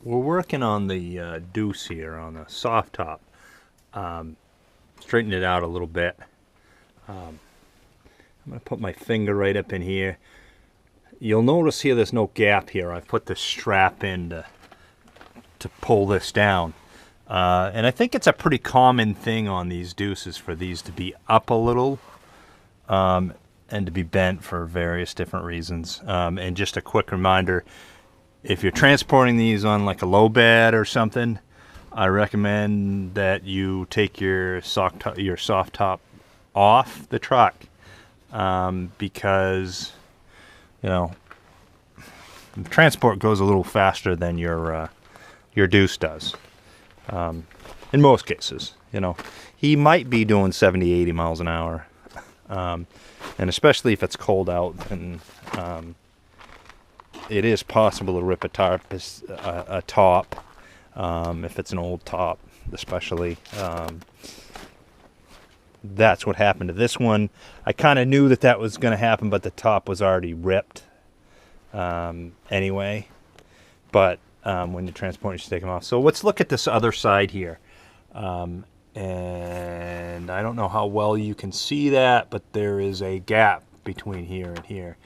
We're working on the deuce here on the soft top. Straighten it out a little bit. I'm going to put my finger right up in here. You'll notice here there's no gap here. I've put the strap in to pull this down. And I think it's a pretty common thing on these deuces for these to be up a little and to be bent for various different reasons. And just a quick reminder, if you're transporting these on like a low bed or something, I recommend that you take your soft top off the truck because, you know, the transport goes a little faster than your deuce does. In most cases, you know, he might be doing 70, 80 miles an hour. And especially if it's cold out, and it is possible to rip a top if it's an old top, especially. That's what happened to this one. I kind of knew that was going to happen, but the top was already ripped anyway. But when you're transporting, you should take them off. So let's look at this other side here. And I don't know how well you can see that, but there is a gap between here and here.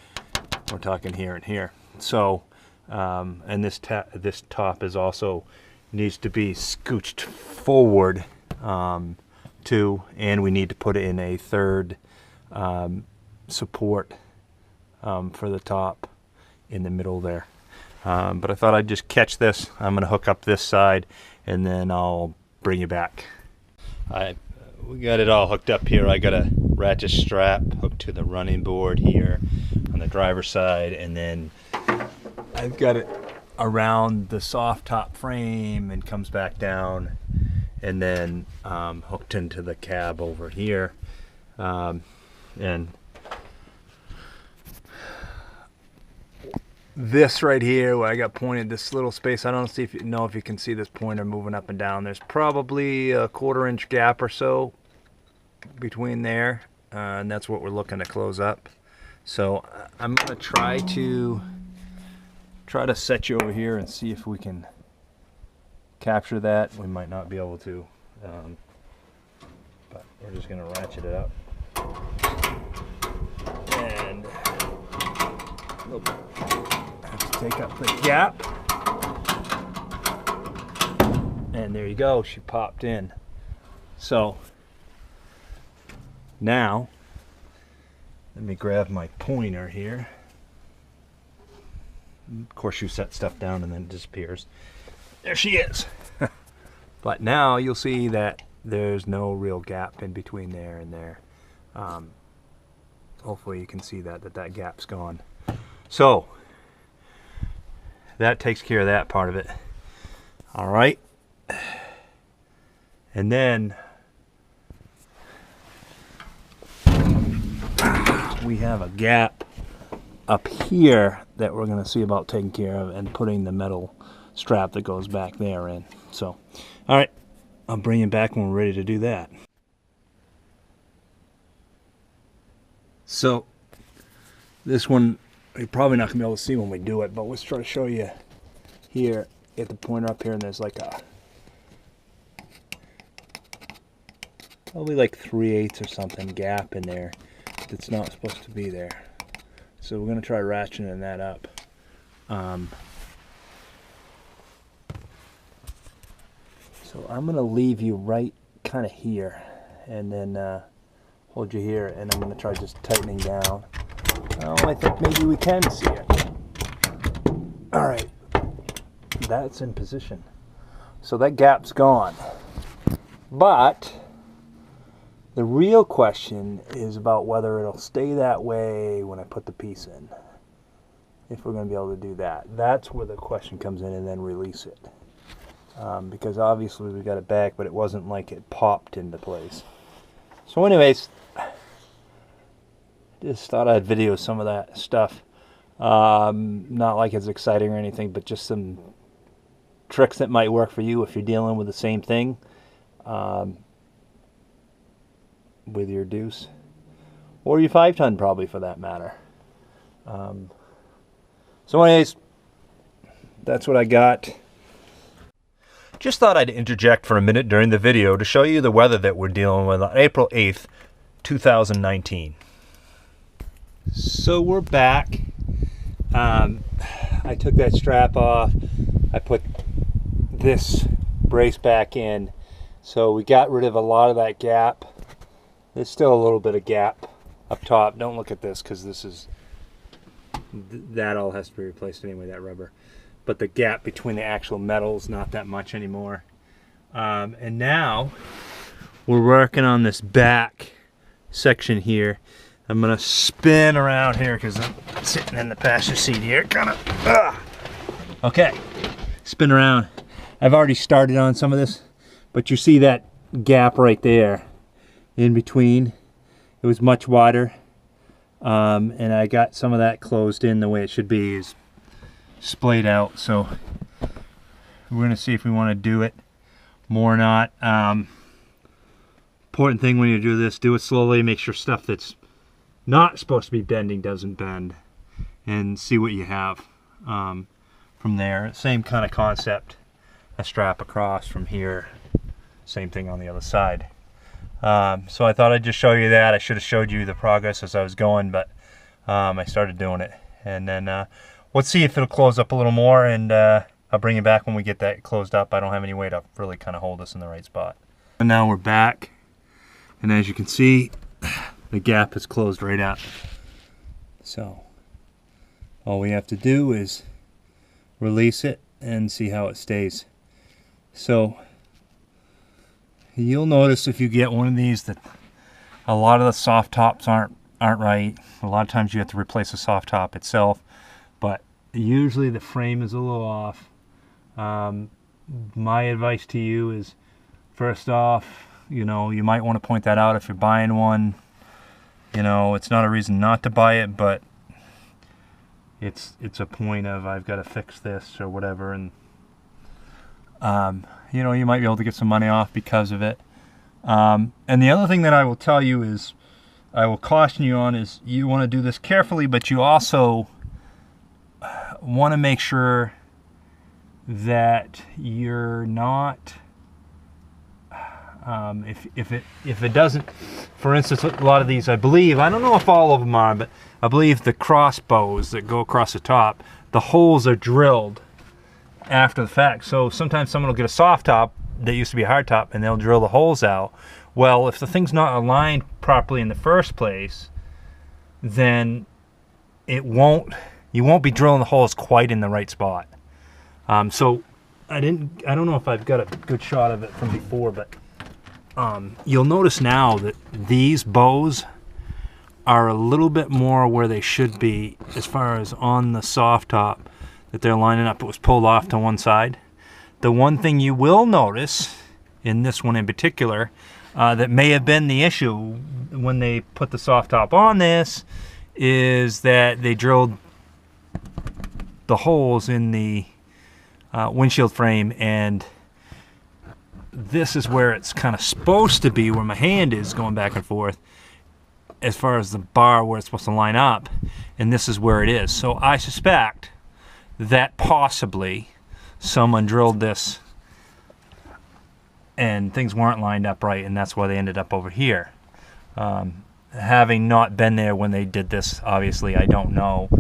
We're talking here and here. So, and this top is also needs to be scooched forward too, and we need to put in a third support for the top in the middle there. But I thought I'd just catch this. I'm going to hook up this side, and then I'll bring you back. We got it all hooked up here. I got a ratchet strap hooked to the running board here on the driver's side, and then I've got it around the soft top frame and comes back down, and then hooked into the cab over here. And this right here, where I got pointed, this little space, I don't know if you can see this pointer moving up and down. There's probably a 1/4 inch gap or so between there, and that's what we're looking to close up. So I'm going to try to set you over here and see if we can capture that. We might not be able to, but we're just going to ratchet it up. And have to take up the gap. And there you go, she popped in. So now, let me grab my pointer here. Of course, you set stuff down and then it disappears. There she is. But now you'll see that there's no real gap in between there and there. Hopefully you can see that gap's gone. So that takes care of that part of it. All right. And then we have a gap up here that we're going to see about taking care of and putting the metal strap that goes back there in. So, all right, I'll bring you back when we're ready to do that. So, this one, you're probably not going to be able to see when we do it, but let's try to show you here. Get the pointer up here, and there's like a probably like 3/8 or something gap in there that's not supposed to be there. So we're going to try ratcheting that up. So I'm going to leave you right kind of here, and then hold you here, and I'm going to try just tightening down. Oh, I think maybe we can see it. All right, that's in position. So that gap's gone. But the real question is about whether it'll stay that way when I put the piece in. If we're going to be able to do that. That's where the question comes in, and then release it. Because obviously we got it back, but it wasn't like it popped into place. So anyways, just thought I'd video some of that stuff. Not like it's exciting or anything, but just some tricks that might work for you if you're dealing with the same thing. With your deuce, or your 5-ton probably for that matter. So anyways, that's what I got. Just thought I'd interject for a minute during the video to show you the weather that we're dealing with on April 8th, 2019. So we're back. I took that strap off. I put this brace back in. So we got rid of a lot of that gap. There's still a little bit of gap up top. Don't look at this because this is, that all has to be replaced anyway, that rubber. But the gap between the actual metals, not that much anymore. And now we're working on this back section here. I'm gonna spin around here because I'm sitting in the passenger seat here, kind of. Okay, spin around. I've already started on some of this, but you see that gap right there in between. It was much wider, and I got some of that closed in the way it should be, is splayed out. So we're gonna see if we want to do it more or not. Important thing when you do this, do it slowly. Make sure stuff that's not supposed to be bending doesn't bend, and see what you have from there. Same kind of concept. A strap across from here, same thing on the other side. So I thought I'd just show you that. I should have showed you the progress as I was going, but I started doing it. And then let's see if it'll close up a little more, and I'll bring you back when we get that closed up. I don't have any way to really kind of hold this in the right spot. And now we're back, and as you can see, the gap is closed right up. So all we have to do is release it and see how it stays. So you'll notice if you get one of these that a lot of the soft tops aren't right. A lot of times you have to replace the soft top itself, but usually the frame is a little off. My advice to you is, first off, you know, you might want to point that out if you're buying one. You know, it's not a reason not to buy it, but it's a point of, I've got to fix this or whatever, and you know, you might be able to get some money off because of it. And the other thing that I will tell you is, I will caution you on, is you want to do this carefully, but you also want to make sure that you're not, if it doesn't, for instance, a lot of these, I believe, I don't know if all of them are, but I believe the crossbows that go across the top, the holes are drilled after the fact. So sometimes someone will get a soft top that used to be a hard top, and they'll drill the holes out. Well, if the thing's not aligned properly in the first place, then you won't be drilling the holes quite in the right spot. So I don't know if I've got a good shot of it from before, but you'll notice now that these bows are a little bit more where they should be as far as on the soft top, that they're lining up. It was pulled off to one side. The one thing you will notice in this one in particular, that may have been the issue when they put the soft top on this, is that they drilled the holes in the windshield frame, and this is where it's kind of supposed to be, where my hand is going back and forth as far as the bar where it's supposed to line up, and this is where it is. So I suspect that possibly someone drilled this and things weren't lined up right, and that's why they ended up over here. Having not been there when they did this, obviously I don't know,